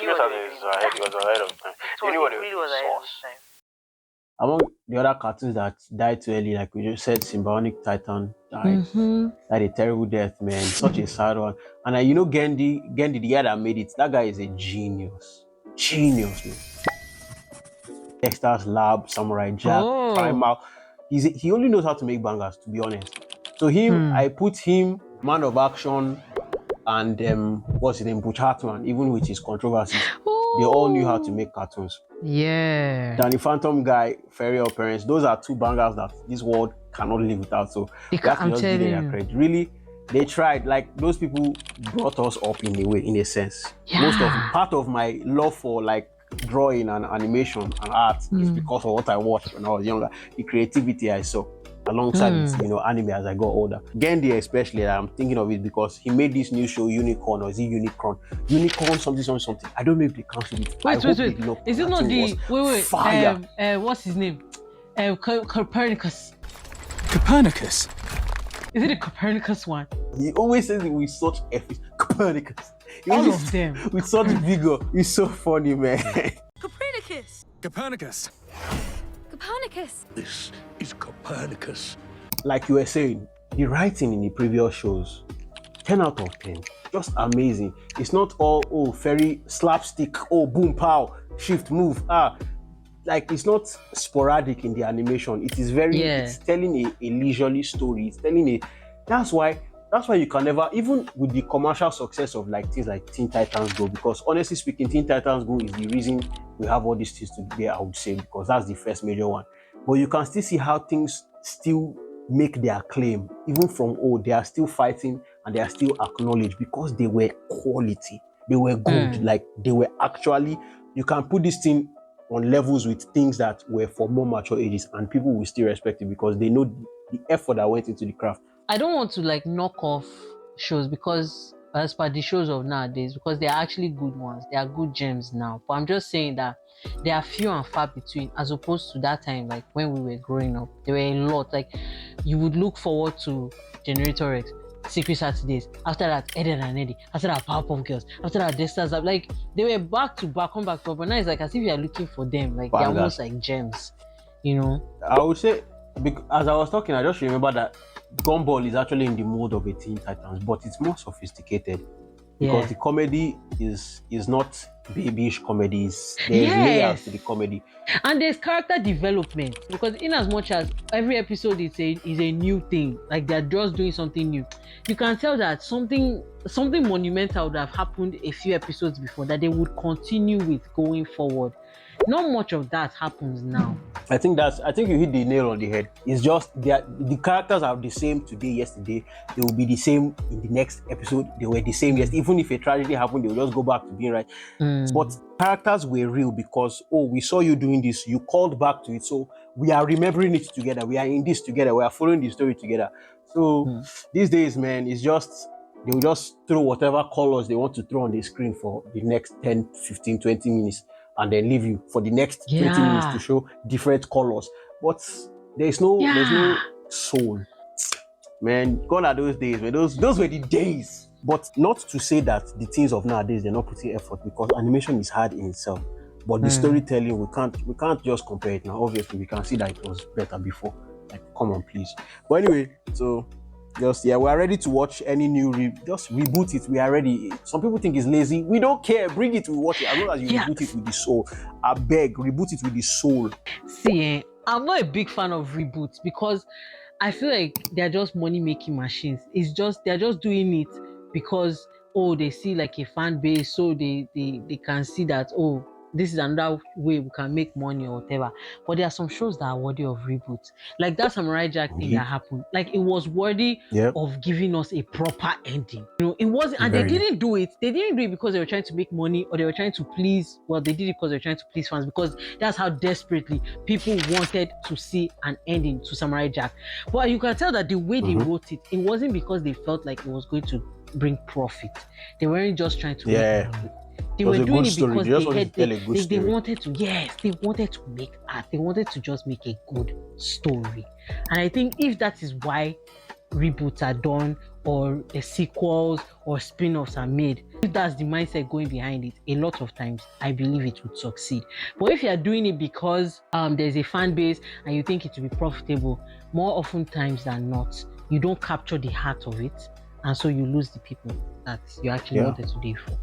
Sym-Bionic Titan was ahead of time. Anybody was ahead of time. Among the other cartoons that died too early, like we just said, Sym-Bionic Titan died. Mm-hmm. Died a terrible death, man. Such a sad one. And you know Gendy, the guy that made it, that guy is a genius. Genius, man. Dexter's Lab, Samurai Jack, Oh. Primal. He only knows how to make bangers, to be honest. So I put him, Man of Action, and what's his name, Butch Hartman, even with his controversies, they all knew how to make cartoons. Yeah. Danny Phantom guy, Fairy Odd Parents, those are two bangers that this world cannot live without. So we have to just give them their credit. Really, they tried. Like those people brought us up in a way, in a sense. Yeah. Part of my love for like drawing and animation and art is because of what I watched when I was younger. The creativity I saw alongside with, anime as I got older. Gendy especially, I'm thinking of it because he made this new show, Unicorn, or is it Unicorn? Unicorn something. I don't know if they cancelled it. Wait. Is it not the fire? What's his name? Copernicus. Copernicus? Is it the Copernicus one? He always says it with such effort. Copernicus. All of them. With such vigor. It's so funny, man. Copernicus. Copernicus. Copernicus. This is Copernicus. Like you were saying, the writing in the previous shows, 10 out of 10. Just amazing. It's not all, very slapstick, boom, pow, shift, move, like it's not sporadic in the animation. It is it's telling a leisurely story. It's telling that's why you can never, even with the commercial success of like things like Teen Titans Go, because honestly speaking, Teen Titans Go is the reason we have all these things today, I would say, because that's the first major one. But you can still see how things still make their claim. Even from old, they are still fighting and they are still acknowledged because they were quality. They were good. Like they were actually, you can put this thing on levels with things that were for more mature ages and people will still respect it because they know the effort that went into the craft. I don't want to like knock off shows because as per the shows of nowadays, because they are actually good ones. They are good gems now. But I'm just saying that they are few and far between as opposed to that time, like when we were growing up. There were a lot. Like you would look forward to Generator X, Secret Saturdays, after that Ed and Eddie, after that Powerpuff Girls, after that Dexter's Lab. Like they were back to back, come back to back, but now it's like as if you are looking for them, like they're almost like gems, I would say, as I was talking, I just remember that Gumball is actually in the mode of a Teen Titans, but it's more sophisticated because the comedy is not babyish comedy. There's layers to the comedy, and there's character development because in as much as every episode is a new thing, like they're just doing something new, you can tell that something monumental would have happened a few episodes before that they would continue with going forward. Not much of that happens now. I think you hit the nail on the head. It's just the characters are the same today, yesterday. They will be the same in the next episode. They were the same yesterday. Even if a tragedy happened, they will just go back to being right. But characters were real because, we saw you doing this. You called back to it. So we are remembering it together. We are in this together. We are following the story together. So these days, man, it's just, they will just throw whatever colors they want to throw on the screen for the next 10, 15, 20 minutes. And then leave you for the next 20 minutes to show different colors. But there's no soul. Man, gone are those days, man. Those were the days. But not to say that the things of nowadays, they're not putting effort because animation is hard in itself. But the storytelling, we can't just compare it now. Obviously, we can see that it was better before. Like, come on, please. But anyway, so we're ready to watch any new just reboot it. We are ready. Some people think it's lazy. We don't care. Bring it, we watch it. As long as you reboot it with the soul. I beg, reboot it with the soul. See, I'm not a big fan of reboots because I feel like they're just money-making machines. It's just they're just doing it because they see like a fan base, so they can see that this is another way we can make money or whatever. But there are some shows that are worthy of reboots. Like that Samurai Jack thing that happened. Like it was worthy of giving us a proper ending. It wasn't, and they didn't do it. They didn't do it because they were trying to make money or they were trying to please. Well, they did it because they were trying to please fans because that's how desperately people wanted to see an ending to Samurai Jack. But you can tell that the way they wrote it, it wasn't because they felt like it was going to bring profit. They weren't just trying to make money. They were doing it because they wanted to, they wanted to make art. They wanted to just make a good story. And I think if that is why reboots are done or sequels or spin-offs are made, if that's the mindset going behind it, a lot of times I believe it would succeed. But if you're doing it because there's a fan base and you think it will be profitable, more often times than not, you don't capture the heart of it, and so you lose the people that you actually wanted to do it for.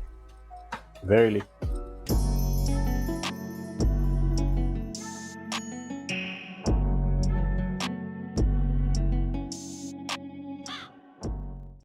Verily.